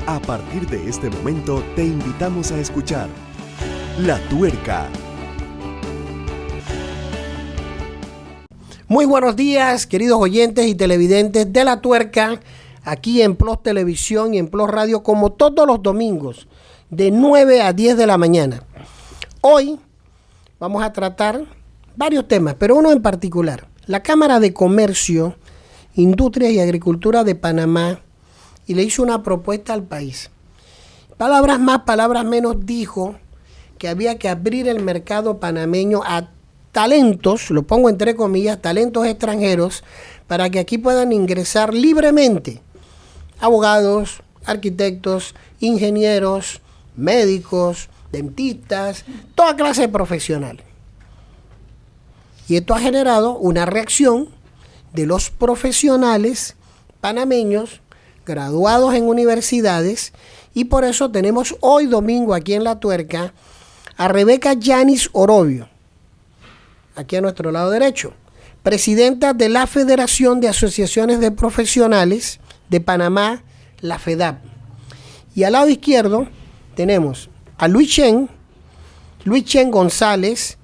A partir de este momento te invitamos a escuchar La Tuerca. Muy buenos días, queridos oyentes y televidentes de La Tuerca, aquí en PLOS Televisión y en PLOS Radio, como todos los domingos, de 9 a 10 de la mañana. Hoy vamos a tratar varios temas, pero uno en particular. La Cámara de Comercio, Industria y Agricultura de Panamá y le hizo una propuesta al país. Palabras más, palabras menos, dijo que había que abrir el mercado panameño a talentos, lo pongo entre comillas, talentos extranjeros, para que aquí puedan ingresar libremente abogados, arquitectos, ingenieros, médicos, dentistas, toda clase de profesionales. Y esto ha generado una reacción de los profesionales panameños graduados en universidades, y por eso tenemos hoy domingo aquí en La Tuerca a Rebeca Yanis Orobio, aquí a nuestro lado derecho, presidenta de la Federación de Asociaciones de Profesionales de Panamá, la FEDAP. Y al lado izquierdo tenemos a Luis Chen González,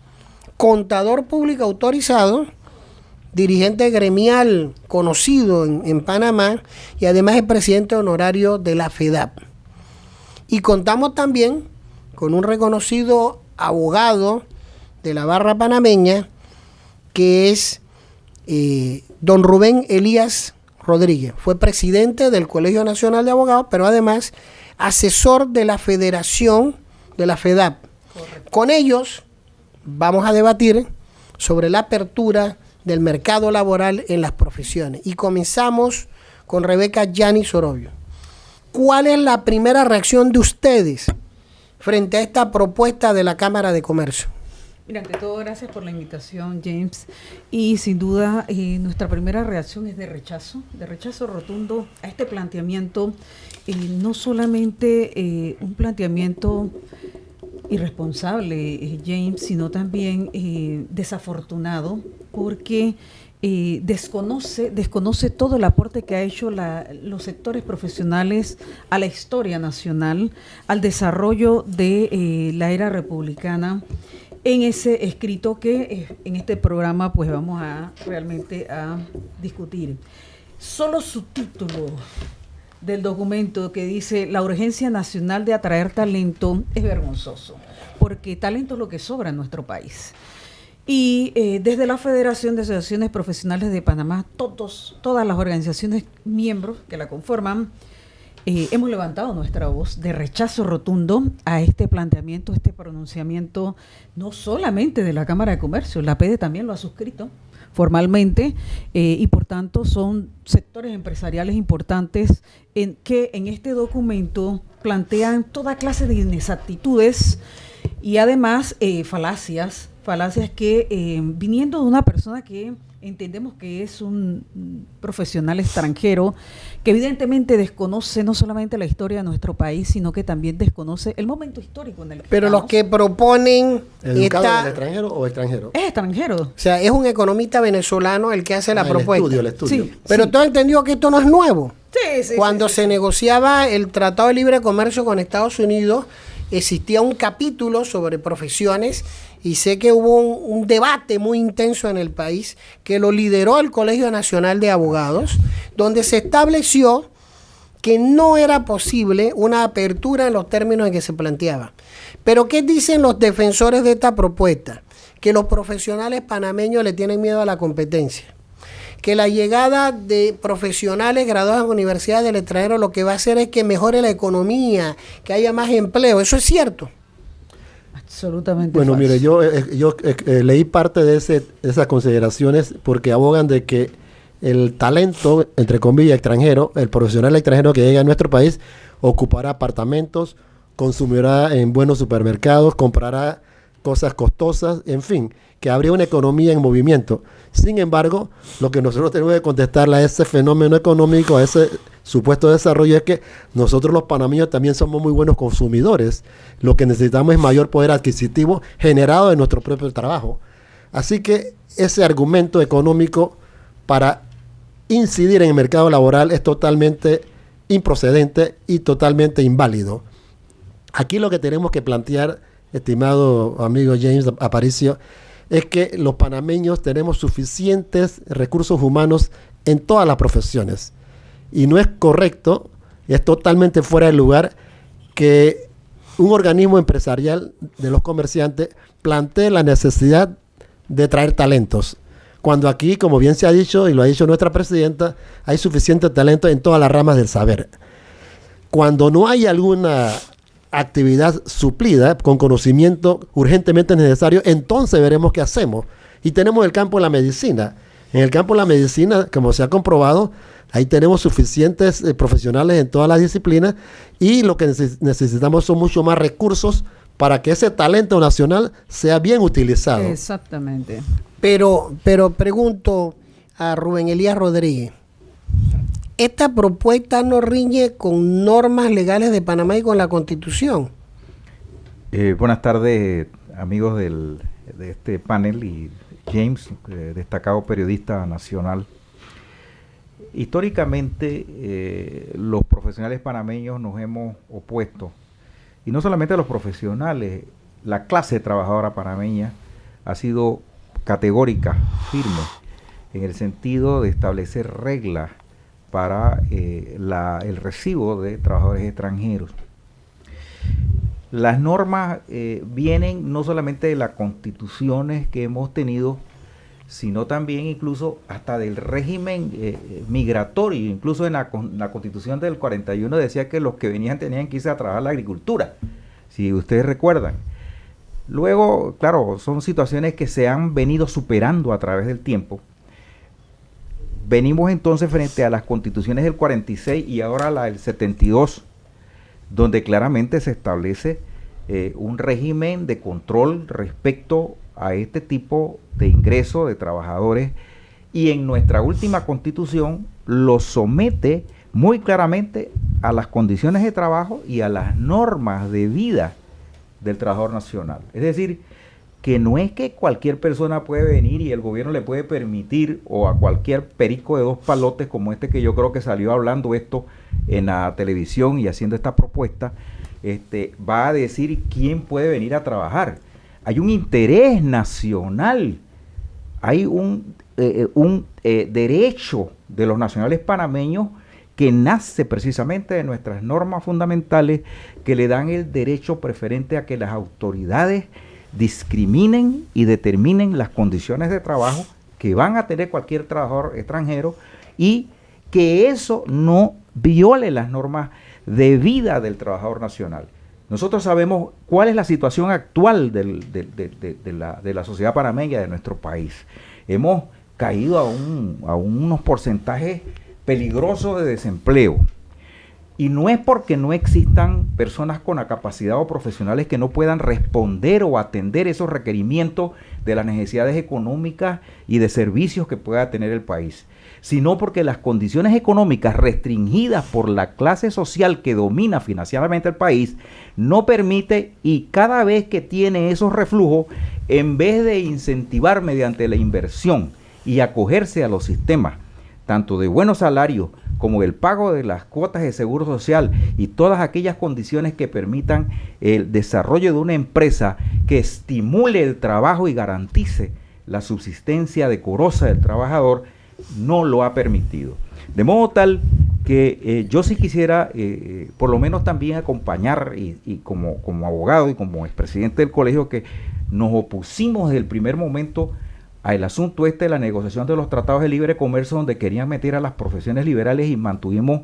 contador público autorizado, dirigente gremial conocido en Panamá y además es presidente honorario de la FEDAP. Y contamos también con un reconocido abogado de la barra panameña que es don Rubén Elías Rodríguez. Fue presidente del Colegio Nacional de Abogados, pero además asesor de la Federación de la FEDAP. Correcto. Con ellos vamos a debatir sobre la apertura del mercado laboral en las profesiones. Y comenzamos con Rebeca Yanis Orobio. ¿Cuál es la primera reacción de ustedes frente a esta propuesta de la Cámara de Comercio? Mira, ante todo, gracias por la invitación, James. Y sin duda, nuestra primera reacción es de rechazo rotundo a este planteamiento, no solamente un planteamiento irresponsable, James, sino también desafortunado, porque desconoce todo el aporte que ha hecho los sectores profesionales a la historia nacional, al desarrollo de la era republicana, en ese escrito que en este programa pues vamos a realmente a discutir. Solo su título del documento que dice la urgencia nacional de atraer talento es vergonzoso, porque talento es lo que sobra en nuestro país. Y desde la Federación de Asociaciones Profesionales de Panamá, todas las organizaciones miembros que la conforman, hemos levantado nuestra voz de rechazo rotundo a este planteamiento, este pronunciamiento, no solamente de la Cámara de Comercio, la APD también lo ha suscrito formalmente, y por tanto son sectores empresariales importantes que en este documento plantean toda clase de inexactitudes y además falacias que viniendo de una persona que entendemos que es un profesional extranjero, que evidentemente desconoce no solamente la historia de nuestro país, sino que también desconoce el momento histórico en el que Pero estamos. los que proponen... ¿Educado en el extranjero o extranjero? Es extranjero. O sea, es un economista venezolano el que hace la propuesta. El estudio. Sí. Pero tú has entendido que esto no es nuevo. Sí. Cuando se negociaba el Tratado de Libre Comercio con Estados Unidos, existía un capítulo sobre profesiones y sé que hubo un debate muy intenso en el país que lo lideró el Colegio Nacional de Abogados, donde se estableció que no era posible una apertura en los términos en que se planteaba. Pero ¿qué dicen los defensores de esta propuesta? Que los profesionales panameños le tienen miedo a la competencia, que la llegada de profesionales graduados en universidades del extranjero lo que va a hacer es que mejore la economía, que haya más empleo. ¿Eso es cierto? Absolutamente Bueno, falso. mire, yo leí parte de esas consideraciones porque abogan de que el talento, entre comillas, extranjero, el profesional extranjero que llega a nuestro país, ocupará apartamentos, consumirá en buenos supermercados, comprará cosas costosas, en fin, que habría una economía en movimiento. Sin embargo, lo que nosotros tenemos que contestarle a ese fenómeno económico, a ese supuesto desarrollo, es que nosotros los panameños también somos muy buenos consumidores. Lo que necesitamos es mayor poder adquisitivo generado de nuestro propio trabajo. Así que ese argumento económico para incidir en el mercado laboral es totalmente improcedente y totalmente inválido. Aquí lo que tenemos que plantear, estimado amigo James Aparicio, es que los panameños tenemos suficientes recursos humanos en todas las profesiones. Y no es correcto, es totalmente fuera de lugar que un organismo empresarial de los comerciantes plantee la necesidad de traer talentos. Cuando aquí, como bien se ha dicho y lo ha dicho nuestra presidenta, hay suficiente talento en todas las ramas del saber. Cuando no hay alguna actividad suplida con conocimiento urgentemente necesario, entonces veremos qué hacemos. Y tenemos el campo de la medicina. En el campo de la medicina, como se ha comprobado, ahí tenemos suficientes profesionales en todas las disciplinas y lo que necesitamos son mucho más recursos para que ese talento nacional sea bien utilizado. Exactamente. Pero pregunto a Rubén Elías Rodríguez, ¿esta propuesta no riñe con normas legales de Panamá y con la Constitución? Buenas tardes, amigos de este panel, y James, destacado periodista nacional. Históricamente, los profesionales panameños nos hemos opuesto, y no solamente los profesionales, la clase trabajadora panameña ha sido categórica, firme, en el sentido de establecer reglas para el recibo de trabajadores extranjeros. Las normas vienen no solamente de las constituciones que hemos tenido, sino también incluso hasta del régimen migratorio. Incluso en la constitución del 41 decía que los que venían tenían que irse a trabajar a la agricultura, si ustedes recuerdan. Luego, claro, son situaciones que se han venido superando a través del tiempo. Venimos entonces frente a las constituciones del 46 y ahora la del 72, donde claramente se establece un régimen de control respecto a este tipo de ingreso de trabajadores, y en nuestra última constitución lo somete muy claramente a las condiciones de trabajo y a las normas de vida del trabajador nacional. Es decir, que no es que cualquier persona puede venir y el gobierno le puede permitir, o a cualquier perico de dos palotes como este que yo creo que salió hablando esto en la televisión y haciendo esta propuesta, va a decir quién puede venir a trabajar. Hay un interés nacional, hay un derecho de los nacionales panameños que nace precisamente de nuestras normas fundamentales que le dan el derecho preferente a que las autoridades discriminen y determinen las condiciones de trabajo que van a tener cualquier trabajador extranjero, y que eso no viole las normas de vida del trabajador nacional. Nosotros sabemos cuál es la situación actual de la sociedad panameña, de nuestro país. Hemos caído a unos porcentajes peligrosos de desempleo. Y no es porque no existan personas con la capacidad o profesionales que no puedan responder o atender esos requerimientos de las necesidades económicas y de servicios que pueda tener el país, sino porque las condiciones económicas restringidas por la clase social que domina financieramente el país no permite, y cada vez que tiene esos reflujos, en vez de incentivar mediante la inversión y acogerse a los sistemas, tanto de buenos salarios como el pago de las cuotas de seguro social y todas aquellas condiciones que permitan el desarrollo de una empresa que estimule el trabajo y garantice la subsistencia decorosa del trabajador, no lo ha permitido. De modo tal que yo sí quisiera por lo menos también acompañar, y como abogado y como expresidente del colegio, que nos opusimos desde el primer momento al asunto de la negociación de los tratados de libre comercio, donde querían meter a las profesiones liberales, y mantuvimos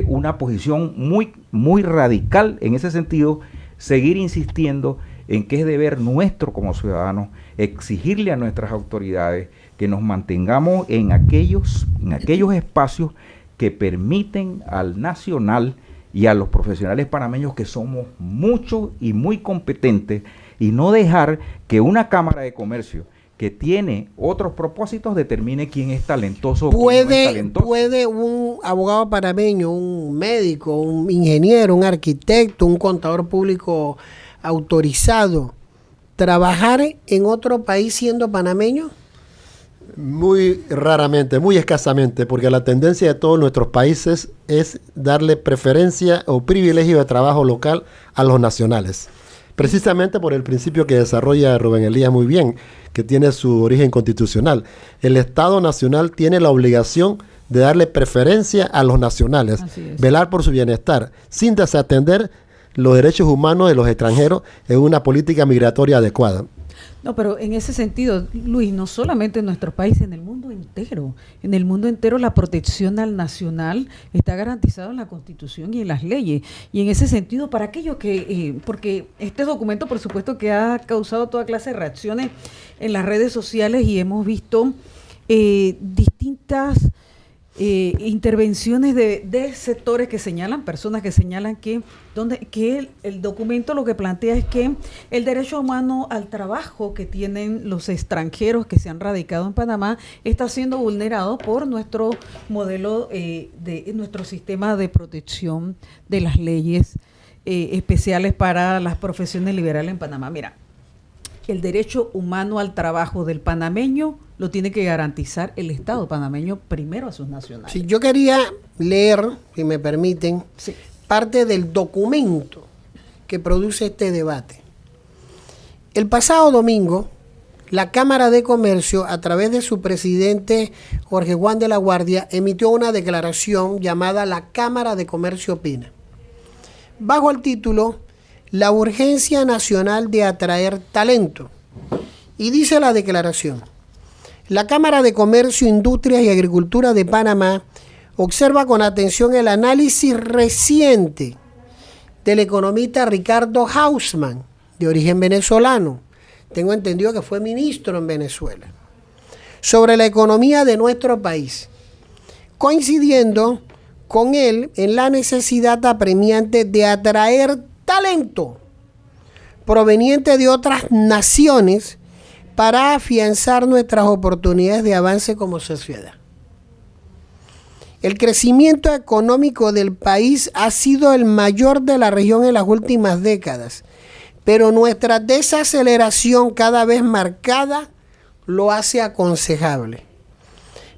una posición muy radical en ese sentido, seguir insistiendo en que es deber nuestro como ciudadanos exigirle a nuestras autoridades que nos mantengamos en aquellos espacios que permiten al nacional y a los profesionales panameños, que somos muchos y muy competentes, y no dejar que una Cámara de Comercio que tiene otros propósitos determine quién es talentoso o quién no es talentoso. ¿Puede un abogado panameño, un médico, un ingeniero, un arquitecto, un contador público autorizado trabajar en otro país siendo panameño? Muy raramente, muy escasamente, porque la tendencia de todos nuestros países es darle preferencia o privilegio de trabajo local a los nacionales. Precisamente por el principio que desarrolla Rubén Elías muy bien, que tiene su origen constitucional. El Estado Nacional tiene la obligación de darle preferencia a los nacionales, velar por su bienestar, sin desatender los derechos humanos de los extranjeros en una política migratoria adecuada. No, pero en ese sentido, Luis, no solamente en nuestro país, en el mundo entero la protección al nacional está garantizada en la Constitución y en las leyes. Y en ese sentido, para aquellos que, porque este documento, por supuesto, que ha causado toda clase de reacciones en las redes sociales y hemos visto distintas intervenciones de sectores que señalan, personas que señalan que el documento lo que plantea es que el derecho humano al trabajo que tienen los extranjeros que se han radicado en Panamá está siendo vulnerado por nuestro modelo de nuestro sistema de protección de las leyes especiales para las profesiones liberales en Panamá. Mira, el derecho humano al trabajo del panameño lo tiene que garantizar el Estado panameño primero a sus nacionales. Sí, yo quería leer, si me permiten, parte del documento que produce este debate. El pasado domingo, la Cámara de Comercio, a través de su presidente Jorge Juan de la Guardia, emitió una declaración llamada La Cámara de Comercio Opina, bajo el título La urgencia nacional de atraer talento. Y dice la declaración: la Cámara de Comercio, Industrias y Agricultura de Panamá observa con atención el análisis reciente del economista Ricardo Hausmann, de origen venezolano, tengo entendido que fue ministro en Venezuela, sobre la economía de nuestro país, coincidiendo con él en la necesidad apremiante de atraer talento proveniente de otras naciones para afianzar nuestras oportunidades de avance como sociedad. El crecimiento económico del país ha sido el mayor de la región en las últimas décadas, pero nuestra desaceleración cada vez marcada lo hace aconsejable.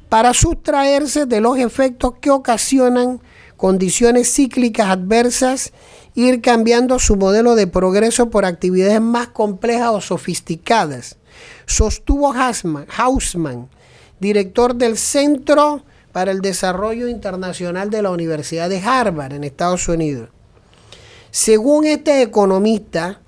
Para sustraerse de los efectos que ocasionan condiciones cíclicas adversas, ir cambiando su modelo de progreso por actividades más complejas o sofisticadas, sostuvo Hausmann, director del Centro para el Desarrollo Internacional de la Universidad de Harvard en Estados Unidos. Según este economista,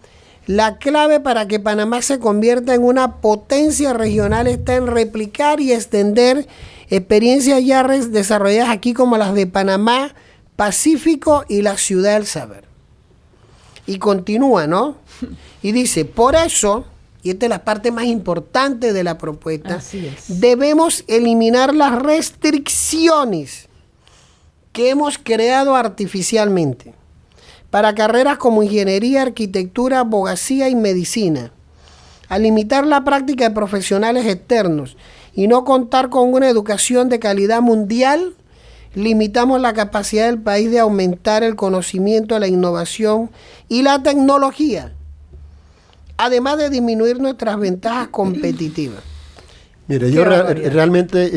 la clave para que Panamá se convierta en una potencia regional está en replicar y extender experiencias ya desarrolladas aquí como las de Panamá, Pacífico y la Ciudad del Saber. Y continúa, ¿no? Y dice, por eso, y esta es la parte más importante de la propuesta, debemos eliminar las restricciones que hemos creado artificialmente para carreras como ingeniería, arquitectura, abogacía y medicina. Al limitar la práctica de profesionales externos y no contar con una educación de calidad mundial, limitamos la capacidad del país de aumentar el conocimiento, la innovación y la tecnología, además de disminuir nuestras ventajas competitivas. Mire, yo realmente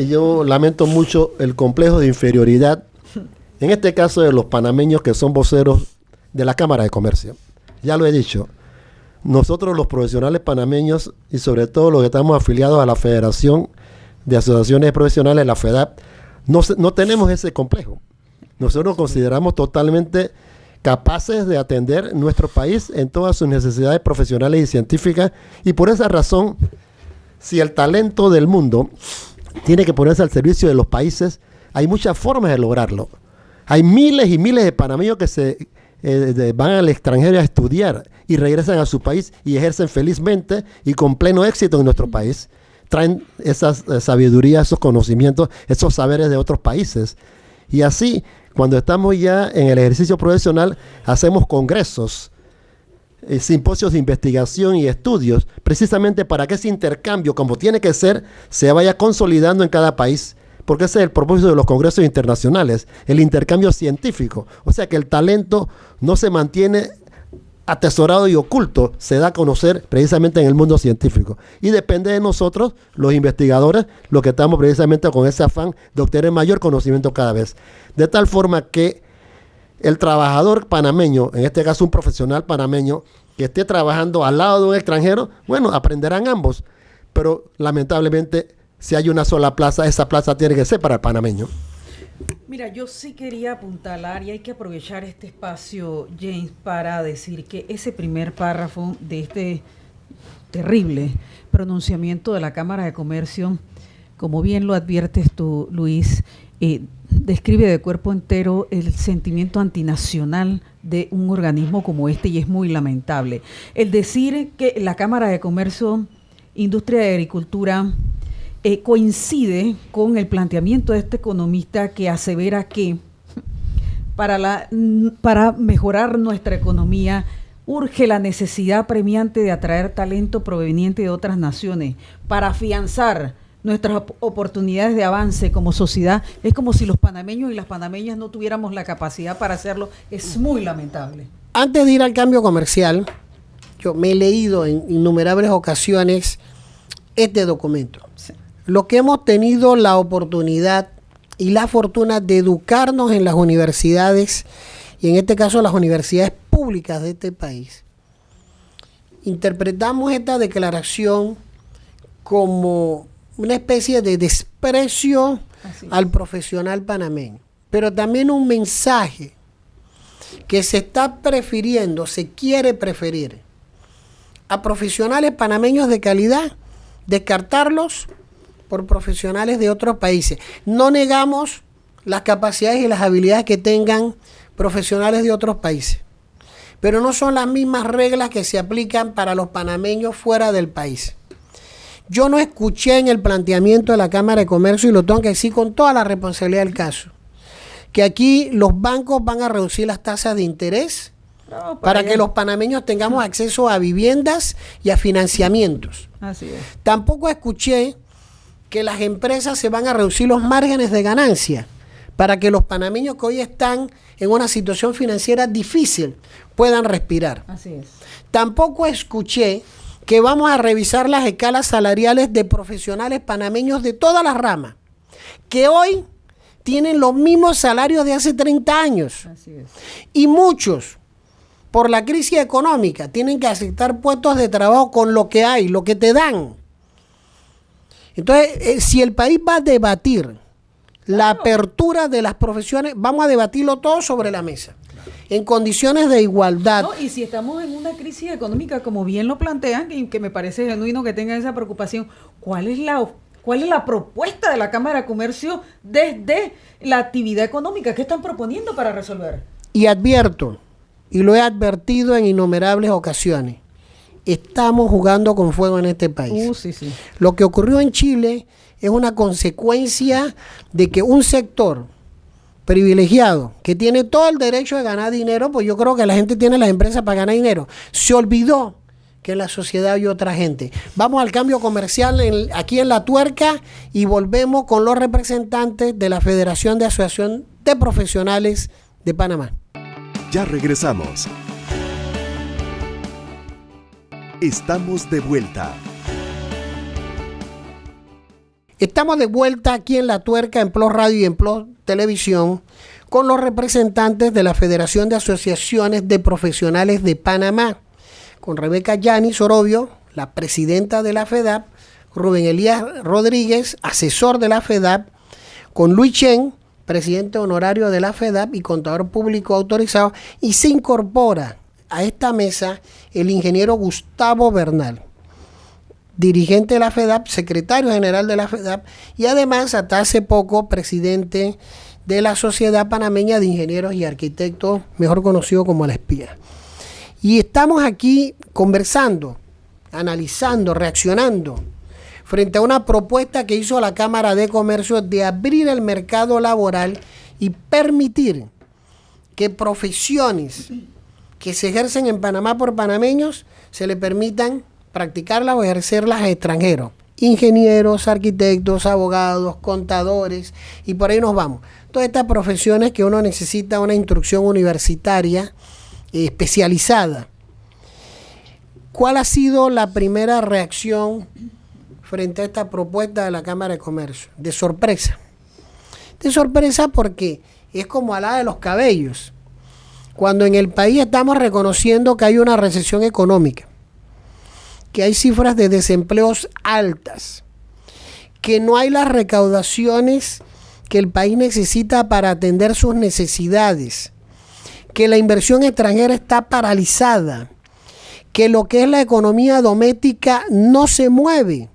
lamento mucho el complejo de inferioridad, en este caso de los panameños que son voceros de la Cámara de Comercio. Ya lo he dicho, nosotros los profesionales panameños y sobre todo los que estamos afiliados a la Federación de Asociaciones Profesionales, la FEDAP, no tenemos ese complejo. Nosotros nos consideramos totalmente capaces de atender nuestro país en todas sus necesidades profesionales y científicas, y por esa razón, si el talento del mundo tiene que ponerse al servicio de los países, hay muchas formas de lograrlo. Hay miles y miles de panameños que se van al extranjero a estudiar y regresan a su país y ejercen felizmente y con pleno éxito en nuestro país. Traen esa sabiduría, esos conocimientos, esos saberes de otros países. Y así, cuando estamos ya en el ejercicio profesional, hacemos congresos, simposios de investigación y estudios, precisamente para que ese intercambio, como tiene que ser, se vaya consolidando en cada país, porque ese es el propósito de los congresos internacionales, el intercambio científico. O sea, que el talento no se mantiene atesorado y oculto se da a conocer precisamente en el mundo científico. Y depende de nosotros, los investigadores, los que estamos precisamente con ese afán de obtener mayor conocimiento cada vez. De tal forma que el trabajador panameño, en este caso un profesional panameño, que esté trabajando al lado de un extranjero, bueno, aprenderán ambos. Pero lamentablemente, si hay una sola plaza, esa plaza tiene que ser para el panameño. Mira, yo sí quería apuntalar y hay que aprovechar este espacio, James, para decir que ese primer párrafo de este terrible pronunciamiento de la Cámara de Comercio, como bien lo adviertes tú, Luis, describe de cuerpo entero el sentimiento antinacional de un organismo como este y es muy lamentable. El decir que la Cámara de Comercio, Industria y Agricultura coincide con el planteamiento de este economista que asevera que para mejorar nuestra economía urge la necesidad premiante de atraer talento proveniente de otras naciones para afianzar nuestras oportunidades de avance como sociedad. Es como si los panameños y las panameñas no tuviéramos la capacidad para hacerlo. Es muy lamentable. Antes de ir al cambio comercial, yo me he leído en innumerables ocasiones este documento. Sí. Lo que hemos tenido la oportunidad y la fortuna de educarnos en las universidades, y en este caso las universidades públicas de este país, interpretamos esta declaración como una especie de desprecio al profesional panameño, pero también un mensaje que se está prefiriendo, se quiere preferir a profesionales panameños de calidad, descartarlos por profesionales de otros países. No negamos las capacidades y las habilidades que tengan profesionales de otros países, pero no son las mismas reglas que se aplican para los panameños fuera del país. Yo no escuché en el planteamiento de la Cámara de Comercio, y lo tengo que decir con toda la responsabilidad del caso, que aquí los bancos van a reducir las tasas de interés para que los panameños tengamos acceso a viviendas y a financiamientos. Así es. Tampoco escuché que las empresas se van a reducir los márgenes de ganancia para que los panameños que hoy están en una situación financiera difícil puedan respirar. Así es. Tampoco escuché que vamos a revisar las escalas salariales de profesionales panameños de todas las ramas, que hoy tienen los mismos salarios de hace 30 años. Así es. Y muchos, por la crisis económica, tienen que aceptar puestos de trabajo con lo que hay, lo que te dan. Entonces, si el país va a debatir la apertura de las profesiones, vamos a debatirlo todo sobre la mesa, en condiciones de igualdad. No, y si estamos en una crisis económica, como bien lo plantean, y que me parece genuino que tengan esa preocupación, ¿cuál es la propuesta de la Cámara de Comercio desde la actividad económica? ¿Qué están proponiendo para resolver? Y advierto, y lo he advertido en innumerables ocasiones, estamos jugando con fuego en este país. Sí, sí. Lo que ocurrió en Chile es una consecuencia de que un sector privilegiado, que tiene todo el derecho de ganar dinero, pues yo creo que la gente tiene las empresas para ganar dinero, se olvidó que en la sociedad hay otra gente. Vamos al cambio comercial aquí en La Tuerca y volvemos con los representantes de la Federación de Asociación de Profesionales de Panamá. Ya regresamos. Estamos de vuelta. Estamos de vuelta aquí en La Tuerca, en PLOS Radio y en PLOS Televisión, con los representantes de la Federación de Asociaciones de Profesionales de Panamá, con Rebeca Yanis Orobio, la presidenta de la FEDAP, Rubén Elías Rodríguez, asesor de la FEDAP, con Luis Chen, presidente honorario de la FEDAP y contador público autorizado, y se incorpora a esta mesa el ingeniero Gustavo Bernal, dirigente de la FEDAP, secretario general de la FEDAP y además hasta hace poco presidente de la Sociedad Panameña de Ingenieros y Arquitectos, mejor conocido como la SPIA. Y estamos aquí conversando, analizando, reaccionando frente a una propuesta que hizo la Cámara de Comercio de abrir el mercado laboral y permitir que profesiones que se ejercen en Panamá por panameños se le permitan practicarlas o ejercerlas a extranjeros. Ingenieros, arquitectos, abogados, contadores, y por ahí nos vamos. Todas estas profesiones que uno necesita una instrucción universitaria especializada ¿Cuál ha sido la primera reacción frente a esta propuesta de la Cámara de Comercio? De sorpresa. De sorpresa porque es como alada de los cabellos. Cuando en el país estamos reconociendo que hay una recesión económica, que hay cifras de desempleos altas, que no hay las recaudaciones que el país necesita para atender sus necesidades, que la inversión extranjera está paralizada, que lo que es la economía doméstica no se mueve,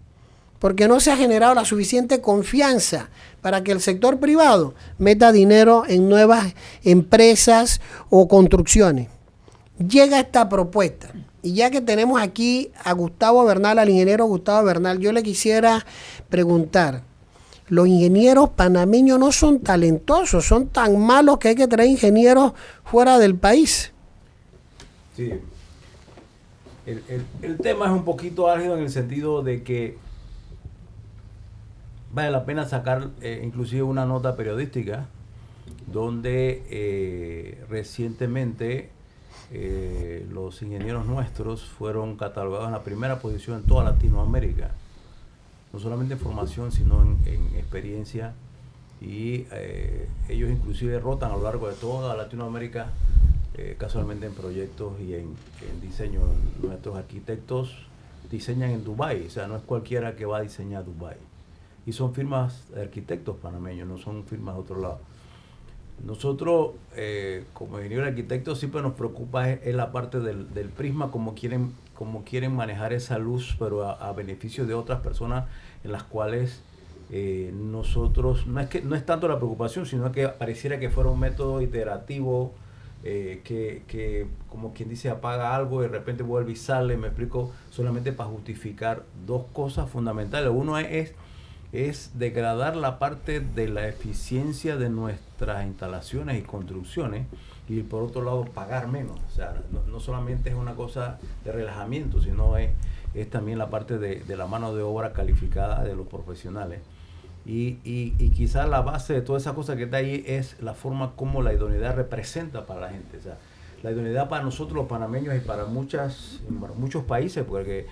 porque no se ha generado la suficiente confianza para que el sector privado meta dinero en nuevas empresas o construcciones. Llega esta propuesta, y ya que tenemos aquí a Gustavo Bernal, al ingeniero Gustavo Bernal, yo le quisiera preguntar, los ingenieros panameños no son talentosos, son tan malos que hay que traer ingenieros fuera del país. Sí. El tema es un poquito álgido en el sentido de que vale la pena sacar inclusive una nota periodística donde recientemente los ingenieros nuestros fueron catalogados en la primera posición en toda Latinoamérica, no solamente en formación sino en experiencia, y ellos inclusive rotan a lo largo de toda Latinoamérica, casualmente en proyectos y en diseño. Nuestros arquitectos diseñan en Dubái, o sea, no es cualquiera que va a diseñar Dubái. Y son firmas de arquitectos panameños, no son firmas de otro lado. Nosotros, como ingenieros arquitectos, siempre nos preocupa es la parte del prisma, como quieren manejar esa luz, pero a beneficio de otras personas en las cuales nosotros, no es tanto la preocupación, sino que pareciera que fuera un método iterativo, que como quien dice apaga algo y de repente vuelve y sale, me explico, solamente para justificar dos cosas fundamentales. Uno es degradar la parte de la eficiencia de nuestras instalaciones y construcciones, y por otro lado pagar menos. O sea, no solamente es una cosa de relajamiento, sino es también la parte de la mano de obra calificada de los profesionales. Y quizás la base de toda esa cosa que está ahí es la forma como la idoneidad representa para la gente. O sea, la idoneidad para nosotros los panameños y para muchos países, porque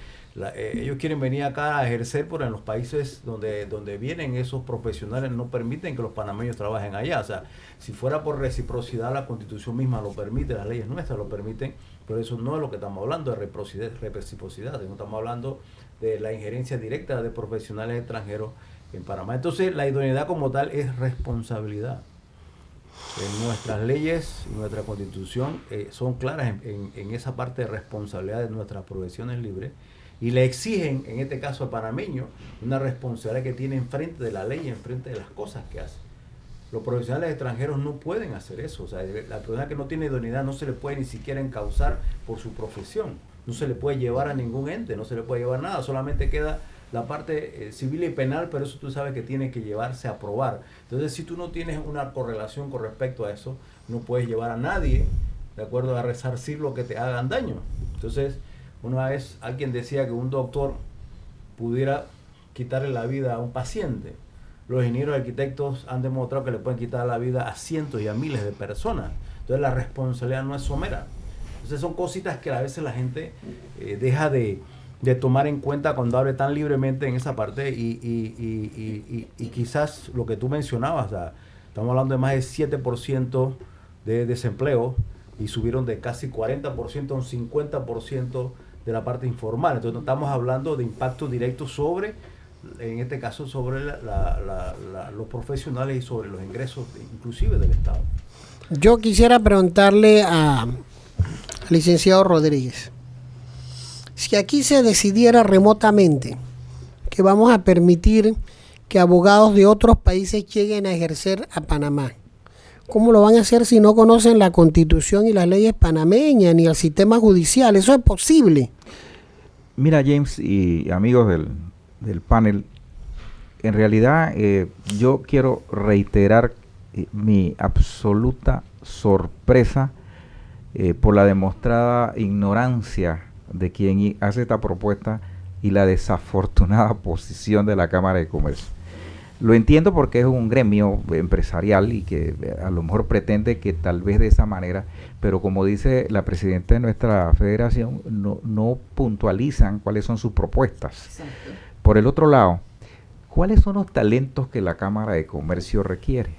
ellos quieren venir acá a ejercer, pero en los países donde vienen esos profesionales no permiten que los panameños trabajen allá. O sea, si fuera por reciprocidad, la Constitución misma lo permite, las leyes nuestras lo permiten, pero eso no es lo que estamos hablando de reciprocidad, no estamos hablando de la injerencia directa de profesionales extranjeros en Panamá. Entonces, la idoneidad como tal es responsabilidad. Nuestras leyes y nuestra Constitución son claras en esa parte de responsabilidad de nuestras profesiones libres, y le exigen, en este caso al panameño, una responsabilidad que tiene enfrente de la ley y enfrente de las cosas que hace. Los profesionales extranjeros no pueden hacer eso. O sea, la persona que no tiene idoneidad no se le puede ni siquiera encauzar por su profesión, no se le puede llevar a ningún ente, no se le puede llevar nada, solamente queda la parte civil y penal, pero eso tú sabes que tiene que llevarse a probar. Entonces, si tú no tienes una correlación con respecto a eso, no puedes llevar a nadie de acuerdo a resarcir lo que te hagan daño. Entonces, una vez alguien decía que un doctor pudiera quitarle la vida a un paciente. Los ingenieros arquitectos han demostrado que le pueden quitar la vida a cientos y a miles de personas. Entonces, la responsabilidad no es somera. Entonces, son cositas que a veces la gente deja de tomar en cuenta cuando hable tan libremente en esa parte, y quizás lo que tú mencionabas, o sea, estamos hablando de más de 7% de desempleo y subieron de casi 40% a un 50% de la parte informal. Entonces no estamos hablando de impacto directo sobre, en este caso, sobre los profesionales y sobre los ingresos inclusive del Estado. Yo quisiera preguntarle al licenciado Rodríguez, si aquí se decidiera remotamente que vamos a permitir que abogados de otros países lleguen a ejercer a Panamá, ¿cómo lo van a hacer si no conocen la Constitución y las leyes panameñas ni el sistema judicial? ¿Eso es posible? Mira, James y amigos del panel, en realidad yo quiero reiterar mi absoluta sorpresa por la demostrada ignorancia de quien hace esta propuesta y la desafortunada posición de la Cámara de Comercio. Lo entiendo porque es un gremio empresarial y que a lo mejor pretende que tal vez de esa manera, pero como dice la presidenta de nuestra federación, no puntualizan cuáles son sus propuestas. Exacto. Por el otro lado, ¿cuáles son los talentos que la Cámara de Comercio requiere?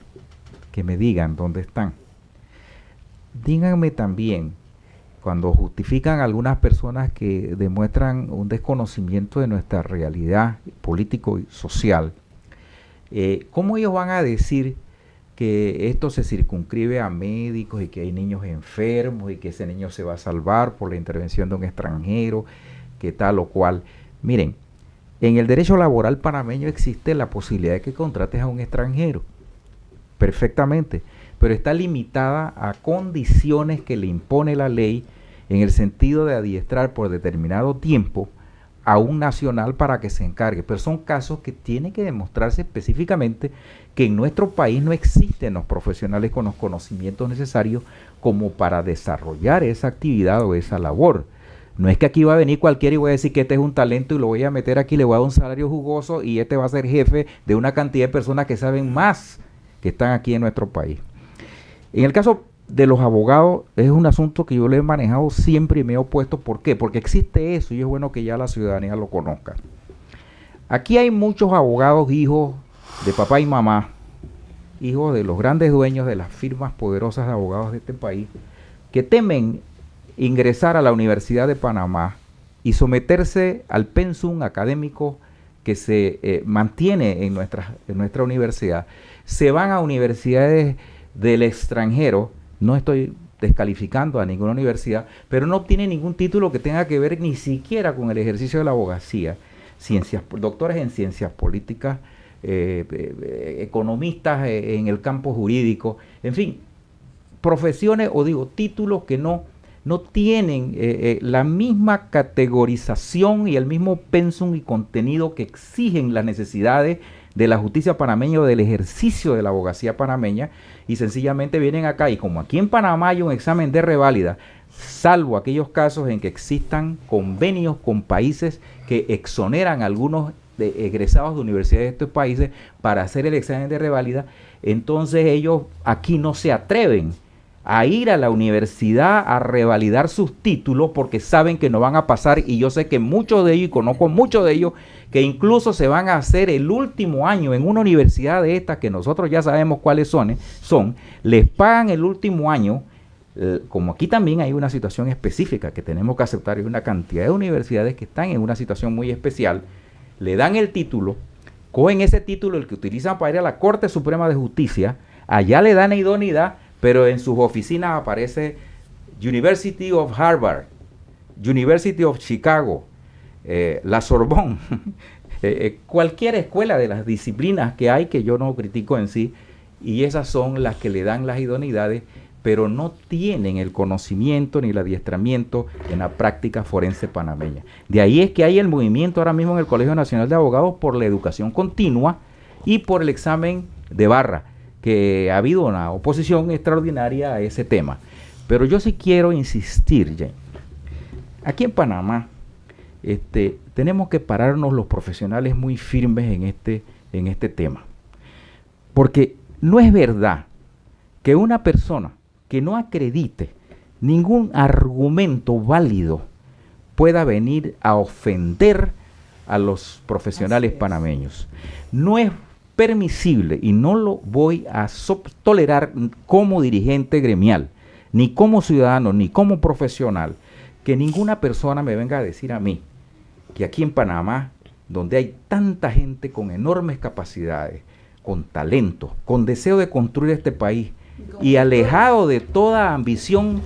Que me digan dónde están. Díganme también, cuando justifican algunas personas que demuestran un desconocimiento de nuestra realidad político y social, ¿cómo ellos van a decir que esto se circunscribe a médicos y que hay niños enfermos y que ese niño se va a salvar por la intervención de un extranjero, que tal o cual? Miren, en el derecho laboral panameño existe la posibilidad de que contrates a un extranjero, perfectamente, pero está limitada a condiciones que le impone la ley en el sentido de adiestrar por determinado tiempo a un nacional para que se encargue, pero son casos que tienen que demostrarse específicamente que en nuestro país no existen los profesionales con los conocimientos necesarios como para desarrollar esa actividad o esa labor. No es que aquí va a venir cualquiera y voy a decir que este es un talento y lo voy a meter aquí, le voy a dar un salario jugoso y este va a ser jefe de una cantidad de personas que saben más que están aquí en nuestro país. En el caso de los abogados es un asunto que yo le he manejado siempre y me he opuesto. ¿Por qué? Porque existe eso y es bueno que ya la ciudadanía lo conozca. Aquí hay muchos abogados hijos de papá y mamá, hijos de los grandes dueños de las firmas poderosas de abogados de este país, que temen ingresar a la Universidad de Panamá y someterse al pensum académico que se mantiene en nuestra universidad. Se van a universidades del extranjero. No estoy descalificando a ninguna universidad, pero no obtiene ningún título que tenga que ver ni siquiera con el ejercicio de la abogacía. Doctores en ciencias políticas, economistas en el campo jurídico, en fin, profesiones o títulos que no tienen la misma categorización y el mismo pensum y contenido que exigen las necesidades de la justicia panameña o del ejercicio de la abogacía panameña, y sencillamente vienen acá, y como aquí en Panamá hay un examen de reválida, salvo aquellos casos en que existan convenios con países que exoneran a algunos egresados de universidades de estos países para hacer el examen de reválida, entonces ellos aquí no se atreven a ir a la universidad a revalidar sus títulos porque saben que no van a pasar, y yo sé que muchos de ellos, y conozco muchos de ellos, que incluso se van a hacer el último año en una universidad de estas que nosotros ya sabemos cuáles son, les pagan el último año, como aquí también hay una situación específica que tenemos que aceptar, hay una cantidad de universidades que están en una situación muy especial, le dan el título, cogen ese título, el que utilizan para ir a la Corte Suprema de Justicia, allá le dan la idoneidad, pero en sus oficinas aparece University of Harvard, University of Chicago, la Sorbonne, cualquier escuela de las disciplinas que hay, que yo no critico en sí, y esas son las que le dan las idoneidades, pero no tienen el conocimiento ni el adiestramiento en la práctica forense panameña. De ahí es que hay el movimiento ahora mismo en el Colegio Nacional de Abogados por la educación continua y por el examen de barra, que ha habido una oposición extraordinaria a ese tema. Pero yo sí quiero insistir, Jane. Aquí en Panamá tenemos que pararnos los profesionales muy firmes en este tema. Porque no es verdad que una persona que no acredite ningún argumento válido pueda venir a ofender a los profesionales panameños. No es permisible y no lo voy a tolerar como dirigente gremial, ni como ciudadano, ni como profesional, que ninguna persona me venga a decir a mí que aquí en Panamá, donde hay tanta gente con enormes capacidades, con talento, con deseo de construir este país y alejado de toda ambición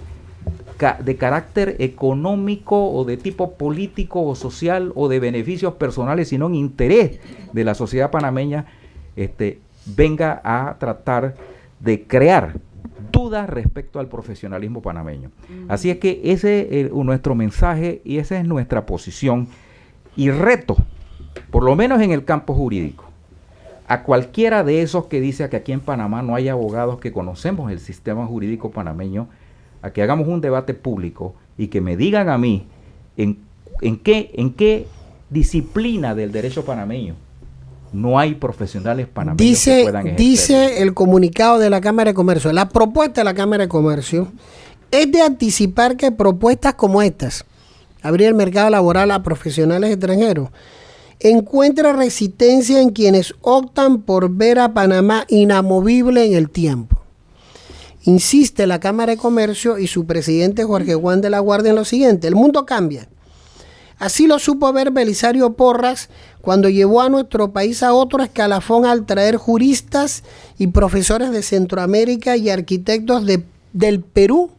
de carácter económico o de tipo político o social o de beneficios personales, sino en interés de la sociedad panameña, venga a tratar de crear dudas respecto al profesionalismo panameño. Así es que ese es nuestro mensaje y esa es nuestra posición, y reto, por lo menos en el campo jurídico, a cualquiera de esos que dice que aquí en Panamá no hay abogados que conocemos el sistema jurídico panameño, a que hagamos un debate público y que me digan a mí en qué disciplina del derecho panameño no hay profesionales panameños que puedan ejercer. Dice el comunicado de la Cámara de Comercio, la propuesta de la Cámara de Comercio es de anticipar que propuestas como estas, abrir el mercado laboral a profesionales extranjeros, encuentra resistencia en quienes optan por ver a Panamá inamovible en el tiempo. Insiste la Cámara de Comercio y su presidente Jorge Juan de la Guardia en lo siguiente: el mundo cambia. Así lo supo ver Belisario Porras cuando llevó a nuestro país a otro escalafón al traer juristas y profesores de Centroamérica y arquitectos del Perú,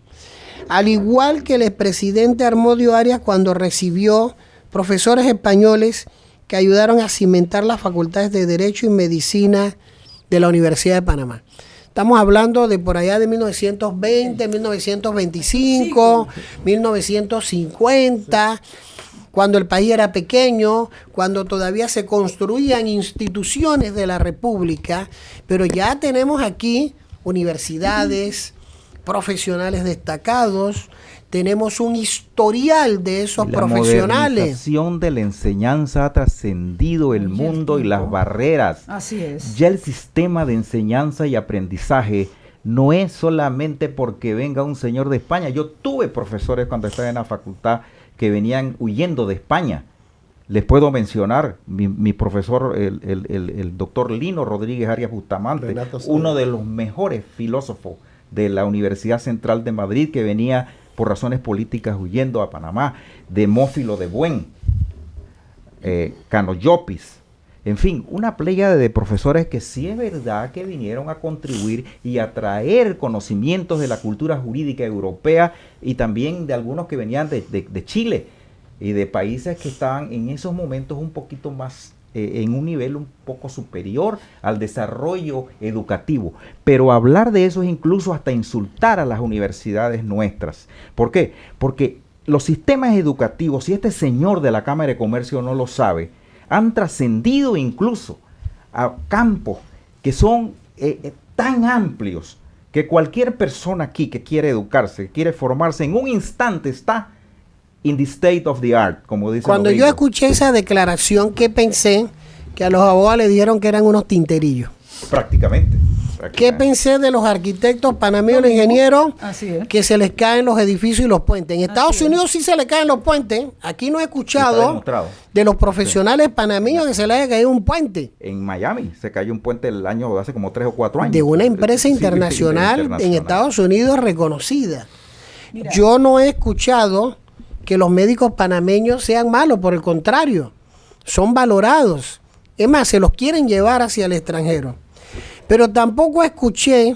al igual que el expresidente Harmodio Arias cuando recibió profesores españoles que ayudaron a cimentar las facultades de Derecho y Medicina de la Universidad de Panamá. Estamos hablando de por allá de 1920, 1925, 1950, cuando el país era pequeño, cuando todavía se construían instituciones de la República, pero ya tenemos aquí universidades, profesionales destacados, tenemos un historial de esos profesionales. La modernización de la enseñanza ha trascendido el mundo y las barreras. Así es. Ya el sistema de enseñanza y aprendizaje no es solamente porque venga un señor de España. Yo tuve profesores cuando estaba en la facultad que venían huyendo de España. Les puedo mencionar mi profesor, el doctor Lino Rodríguez Arias Bustamante, uno de los mejores filósofos de la Universidad Central de Madrid, que venía por razones políticas huyendo a Panamá, Demófilo de Buen, Cano Llopis, en fin, una pléyade de profesores que sí es verdad que vinieron a contribuir y a traer conocimientos de la cultura jurídica europea y también de algunos que venían de Chile y de países que estaban en esos momentos un poquito más en un nivel un poco superior al desarrollo educativo. Pero hablar de eso es incluso hasta insultar a las universidades nuestras. ¿Por qué? Porque los sistemas educativos, si este señor de la Cámara de Comercio no lo sabe, han trascendido incluso a campos que son tan amplios que cualquier persona aquí que quiere educarse, que quiere formarse, en un instante está in the state of the art, como dicen. Cuando yo escuché esa declaración, ¿qué pensé? Que a los abogados le dijeron que eran unos tinterillos. Prácticamente. ¿Qué pensé de los arquitectos panameños, los ingenieros? Así es. Que se les caen los edificios y los puentes. En Estados Unidos sí se les caen los puentes. Aquí no he escuchado de los profesionales panameños que se les haya caído un puente. En Miami se cayó un puente el año hace como 3 o 4 años. De una empresa internacional en Estados Unidos reconocida. Mira. Yo no he escuchado que los médicos panameños sean malos, por el contrario, son valorados. Es más, se los quieren llevar hacia el extranjero. Pero tampoco escuché,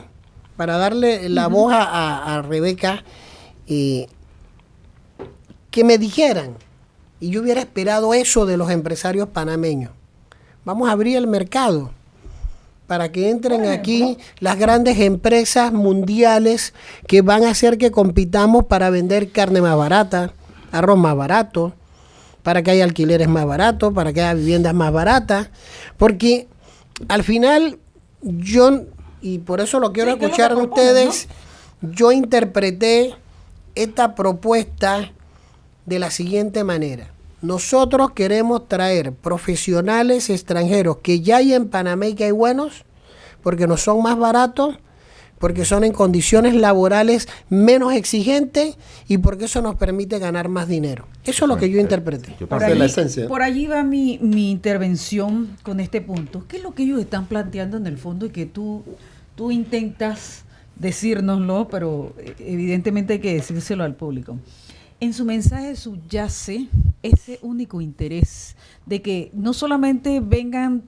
para darle la voz a Rebeca, que me dijeran, y yo hubiera esperado eso de los empresarios panameños: vamos a abrir el mercado para que entren aquí las grandes empresas mundiales que van a hacer que compitamos para vender carne más barata, arroz más barato, para que haya alquileres más baratos, para que haya viviendas más baratas, porque al final yo, y por eso lo quiero escuchar de ustedes, ¿no? Yo interpreté esta propuesta de la siguiente manera: nosotros queremos traer profesionales extranjeros que ya hay en Panamá y que hay buenos, porque no son más baratos, porque son en condiciones laborales menos exigentes y porque eso nos permite ganar más dinero. Eso es lo que yo interpreté. Por allí va mi intervención con este punto. ¿Qué es lo que ellos están planteando en el fondo y que tú intentas decírnoslo, pero evidentemente hay que decírselo al público? En su mensaje subyace ese único interés de que no solamente vengan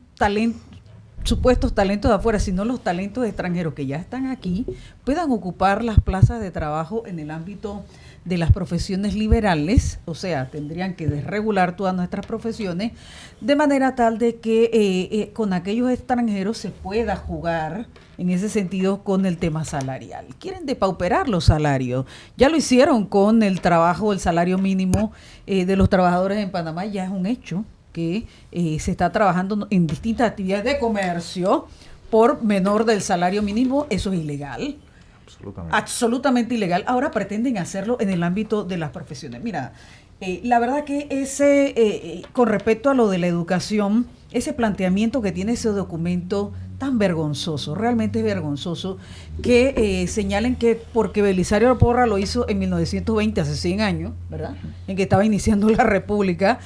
supuestos talentos de afuera, sino los talentos extranjeros que ya están aquí puedan ocupar las plazas de trabajo en el ámbito de las profesiones liberales, o sea, tendrían que desregular todas nuestras profesiones de manera tal de que con aquellos extranjeros se pueda jugar en ese sentido con el tema salarial. Quieren depauperar los salarios. Ya lo hicieron con el trabajo, el salario mínimo de los trabajadores en Panamá, ya es un hecho que se está trabajando en distintas actividades de comercio por menor del salario mínimo. Eso es ilegal. Absolutamente ilegal. Ahora pretenden hacerlo en el ámbito de las profesiones. Mira, la verdad que con respecto a lo de la educación, ese planteamiento que tiene ese documento tan vergonzoso, realmente vergonzoso, que señalen que porque Belisario Porra lo hizo en 1920, hace 100 años, ¿verdad?, en que estaba iniciando la República,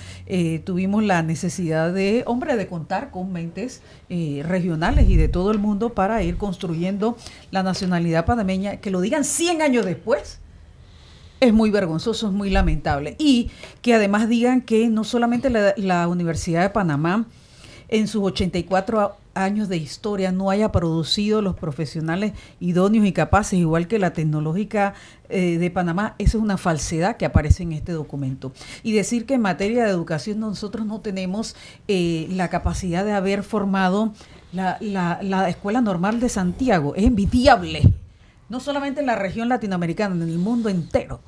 tuvimos la necesidad de contar con mentes regionales y de todo el mundo para ir construyendo la nacionalidad panameña. Que lo digan 100 años después es muy vergonzoso, es muy lamentable. Y que además digan que no solamente la Universidad de Panamá en sus 84 años de historia no haya producido los profesionales idóneos y capaces, igual que la Tecnológica de Panamá, eso es una falsedad que aparece en este documento. Y decir que en materia de educación nosotros no tenemos la capacidad de haber formado la Escuela Normal de Santiago, es envidiable, no solamente en la región latinoamericana, en el mundo entero.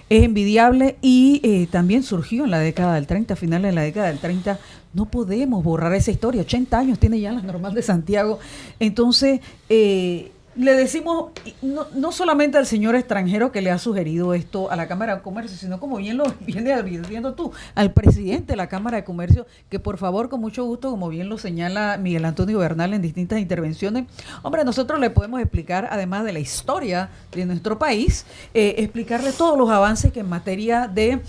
Es envidiable y también surgió en la década del 30, finales de la década del 30. No podemos borrar esa historia. 80 años tiene ya la Normal de Santiago. Entonces, le decimos, no solamente al señor extranjero que le ha sugerido esto a la Cámara de Comercio, sino como bien lo vienes advirtiendo tú, al presidente de la Cámara de Comercio, que por favor, con mucho gusto, como bien lo señala Miguel Antonio Bernal en distintas intervenciones, hombre, nosotros le podemos explicar, además de la historia de nuestro país, explicarle todos los avances que en materia de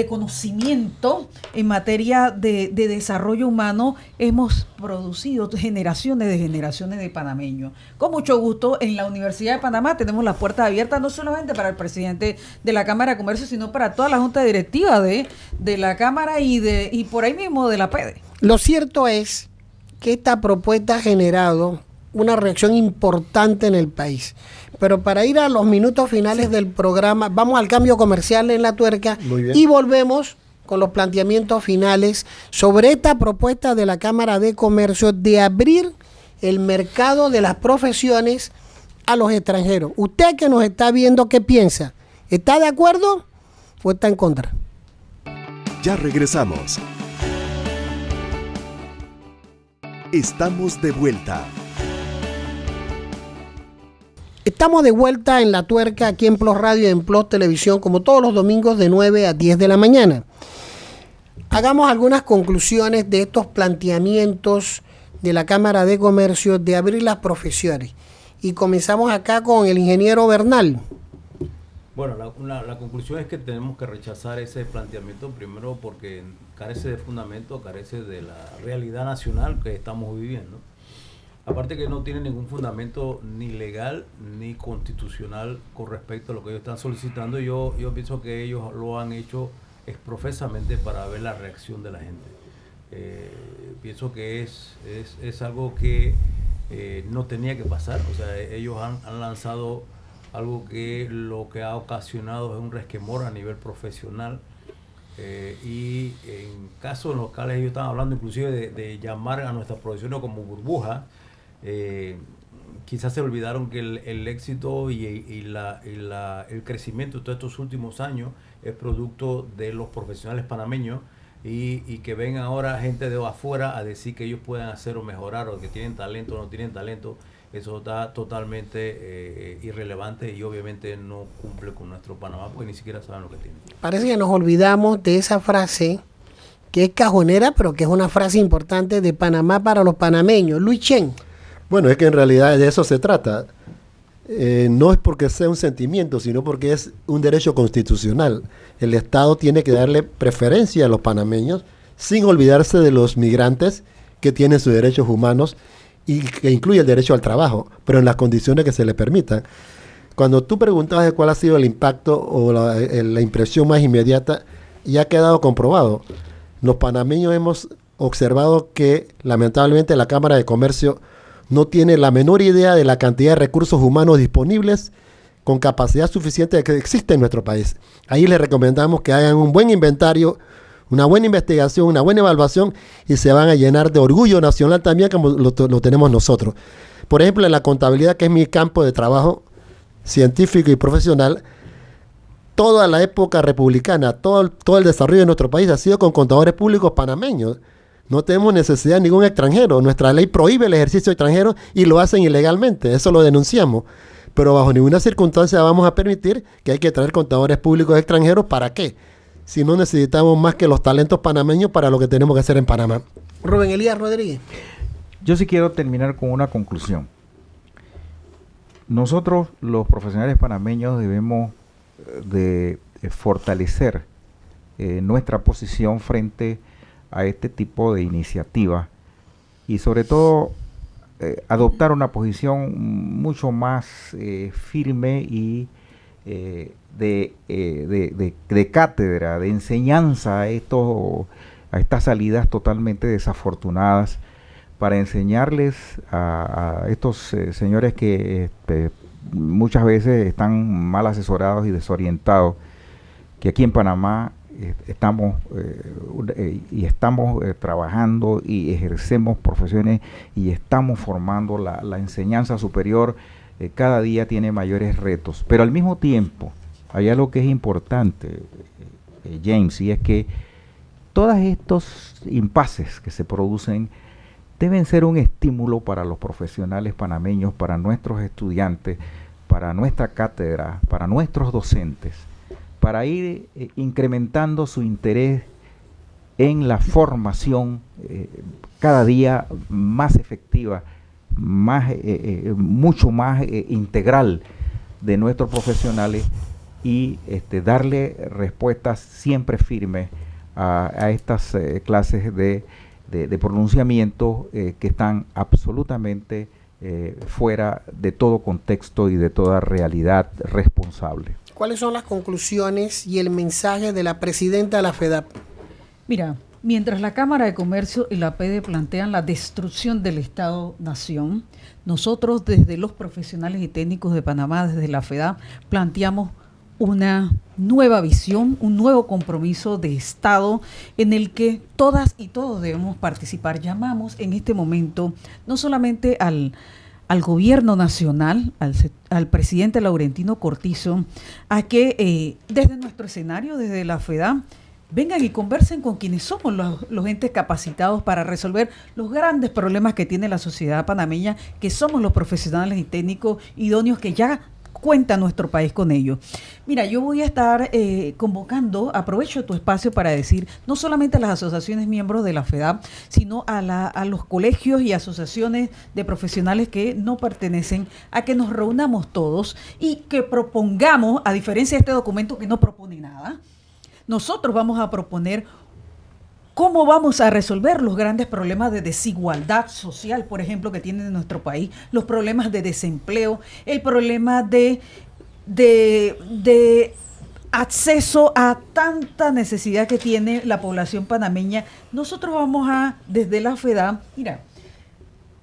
conocimiento, en materia de desarrollo humano, hemos producido generaciones de panameños. Con mucho gusto, en la Universidad de Panamá tenemos las puertas abiertas, no solamente para el presidente de la Cámara de Comercio, sino para toda la junta directiva de la Cámara y por ahí mismo de la PEDE. Lo cierto es que esta propuesta ha generado una reacción importante en el país. Pero para ir a los minutos finales del programa, vamos al cambio comercial en La Tuerca y volvemos con los planteamientos finales sobre esta propuesta de la Cámara de Comercio de abrir el mercado de las profesiones a los extranjeros. Usted que nos está viendo, ¿qué piensa? ¿Está de acuerdo o está en contra? Ya regresamos. Estamos de vuelta. Estamos de vuelta en La Tuerca, aquí en PLOS Radio y en PLOS Televisión, como todos los domingos de 9 a 10 de la mañana. Hagamos algunas conclusiones de estos planteamientos de la Cámara de Comercio de abrir las profesiones. Y comenzamos acá con el ingeniero Bernal. Bueno, la conclusión es que tenemos que rechazar ese planteamiento, primero porque carece de fundamento, carece de la realidad nacional que estamos viviendo. Aparte que no tiene ningún fundamento ni legal ni constitucional con respecto a lo que ellos están solicitando. Yo pienso que ellos lo han hecho exprofesamente para ver la reacción de la gente. Pienso que es algo que no tenía que pasar. O sea, ellos han lanzado algo que lo que ha ocasionado es un resquemor a nivel profesional. Y en casos locales ellos están hablando inclusive de llamar a nuestras profesiones como burbuja. Quizás se olvidaron que el éxito y el crecimiento de todos estos últimos años es producto de los profesionales panameños y que ven ahora gente de afuera a decir que ellos pueden hacer o mejorar o que tienen talento o no tienen talento. Eso está totalmente irrelevante y obviamente no cumple con nuestro Panamá porque ni siquiera saben lo que tienen. Parece que nos olvidamos de esa frase que es cajonera, pero que es una frase importante de Panamá para los panameños. Luis Chen. Bueno, es que en realidad de eso se trata. No es porque sea un sentimiento, sino porque es un derecho constitucional. El Estado tiene que darle preferencia a los panameños sin olvidarse de los migrantes que tienen sus derechos humanos y que incluye el derecho al trabajo, pero en las condiciones que se le permitan. Cuando tú preguntabas de cuál ha sido el impacto o la impresión más inmediata, ya ha quedado comprobado. Los panameños hemos observado que lamentablemente la Cámara de Comercio no tiene la menor idea de la cantidad de recursos humanos disponibles con capacidad suficiente que existe en nuestro país. Ahí les recomendamos que hagan un buen inventario, una buena investigación, una buena evaluación y se van a llenar de orgullo nacional también como lo tenemos nosotros. Por ejemplo, en la contabilidad, que es mi campo de trabajo científico y profesional, toda la época republicana, todo el desarrollo de nuestro país ha sido con contadores públicos panameños. No tenemos necesidad de ningún extranjero. Nuestra ley prohíbe el ejercicio extranjero y lo hacen ilegalmente. Eso lo denunciamos. Pero bajo ninguna circunstancia vamos a permitir que hay que traer contadores públicos extranjeros. ¿Para qué? Si no necesitamos más que los talentos panameños para lo que tenemos que hacer en Panamá. Rubén Elías Rodríguez. Yo sí quiero terminar con una conclusión. Nosotros, los profesionales panameños, debemos de fortalecer nuestra posición frente a este tipo de iniciativas y sobre todo adoptar una posición mucho más firme y de cátedra, de enseñanza a estas salidas totalmente desafortunadas, para enseñarles a estos señores que muchas veces están mal asesorados y desorientados, que aquí en Panamá estamos trabajando y ejercemos profesiones y estamos formando la enseñanza superior. Cada día tiene mayores retos, pero al mismo tiempo hay algo que es importante, James, y es que todos estos impases que se producen deben ser un estímulo para los profesionales panameños, para nuestros estudiantes, para nuestra cátedra, para nuestros docentes, para ir incrementando su interés en la formación cada día más efectiva, mucho más integral de nuestros profesionales y darle respuestas siempre firmes a estas clases de pronunciamientos que están absolutamente fuera de todo contexto y de toda realidad responsable. ¿Cuáles son las conclusiones y el mensaje de la presidenta de la FEDAP? Mira, mientras la Cámara de Comercio y la PEDE plantean la destrucción del Estado-Nación, nosotros desde los profesionales y técnicos de Panamá, desde la FEDAP, planteamos una nueva visión, un nuevo compromiso de Estado en el que todas y todos debemos participar. Llamamos en este momento no solamente al gobierno nacional, al presidente Laurentino Cortizo, a que desde nuestro escenario, desde la FEDAP, vengan y conversen con quienes somos los entes capacitados para resolver los grandes problemas que tiene la sociedad panameña, que somos los profesionales y técnicos idóneos que ya cuenta nuestro país con ello. Mira, yo voy a estar convocando, aprovecho tu espacio para decir, no solamente a las asociaciones miembros de la FEDAP, sino a los colegios y asociaciones de profesionales que no pertenecen, a que nos reunamos todos y que propongamos, a diferencia de este documento que no propone nada, nosotros vamos a proponer cómo vamos a resolver los grandes problemas de desigualdad social, por ejemplo, que tiene nuestro país, los problemas de desempleo, el problema de acceso a tanta necesidad que tiene la población panameña. Nosotros vamos desde la FEDAP, mira,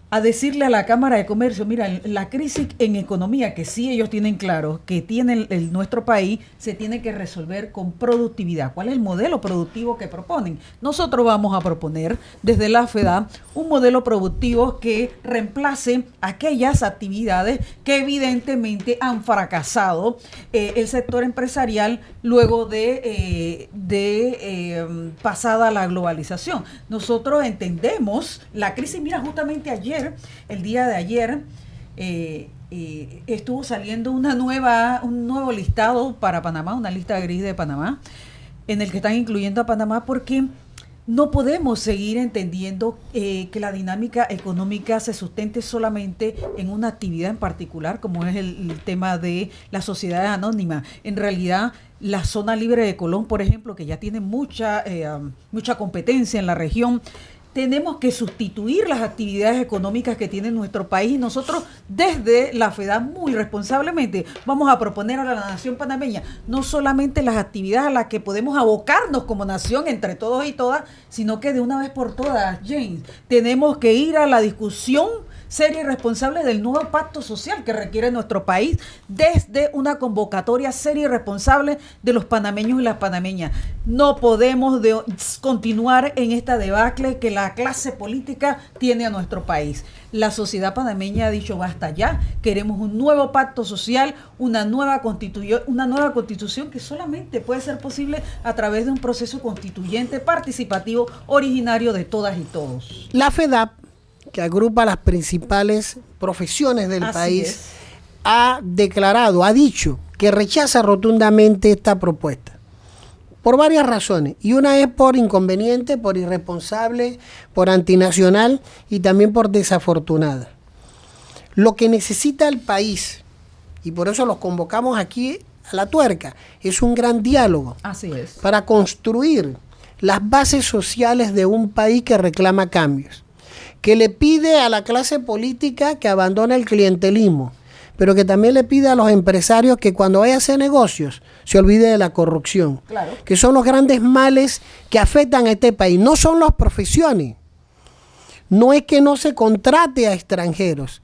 a decirle a la Cámara de Comercio, mira, la crisis en economía, que sí ellos tienen claro, que tiene nuestro país, se tiene que resolver con productividad. ¿Cuál es el modelo productivo que proponen? Nosotros vamos a proponer desde la FEDAP un modelo productivo que reemplace aquellas actividades que evidentemente han fracasado el sector empresarial luego de pasada la globalización. Nosotros entendemos la crisis, mira, justamente el día de ayer, estuvo saliendo un nuevo listado para Panamá, una lista gris de Panamá, en el que están incluyendo a Panamá porque no podemos seguir entendiendo que la dinámica económica se sustente solamente en una actividad en particular, como es el tema de la sociedad anónima. En realidad, la zona libre de Colón, por ejemplo, que ya tiene mucha competencia en la región, tenemos que sustituir las actividades económicas que tiene nuestro país y nosotros desde la FEDAP muy responsablemente vamos a proponer a la nación panameña no solamente las actividades a las que podemos abocarnos como nación entre todos y todas, sino que de una vez por todas, James, tenemos que ir a la discusión seria y responsable del nuevo pacto social que requiere nuestro país desde una convocatoria seria y responsable de los panameños y las panameñas. No podemos continuar en esta debacle que la clase política tiene a nuestro país. La sociedad panameña ha dicho basta ya, queremos un nuevo pacto social, una nueva constitución que solamente puede ser posible a través de un proceso constituyente participativo originario de todas y todos. La FEDAP, que agrupa las principales profesiones del país, ha dicho que rechaza rotundamente esta propuesta por varias razones. Y una es por inconveniente, por irresponsable, por antinacional y también por desafortunada. Lo que necesita el país, y por eso los convocamos aquí a La Tuerca, es un gran diálogo Así es. para construir las bases sociales de un país que reclama cambios, que le pide a la clase política que abandone el clientelismo, pero que también le pide a los empresarios que cuando vaya a hacer negocios se olvide de la corrupción, Claro. que son los grandes males que afectan a este país. No son las profesiones, no es que no se contrate a extranjeros,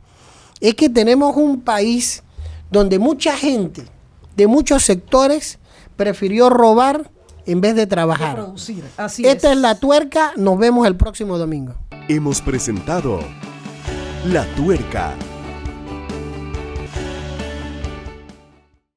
es que tenemos un país donde mucha gente de muchos sectores prefirió robar en vez de De trabajar. producir. Así Esta es. es La Tuerca, nos vemos el próximo domingo. Hemos presentado La Tuerca,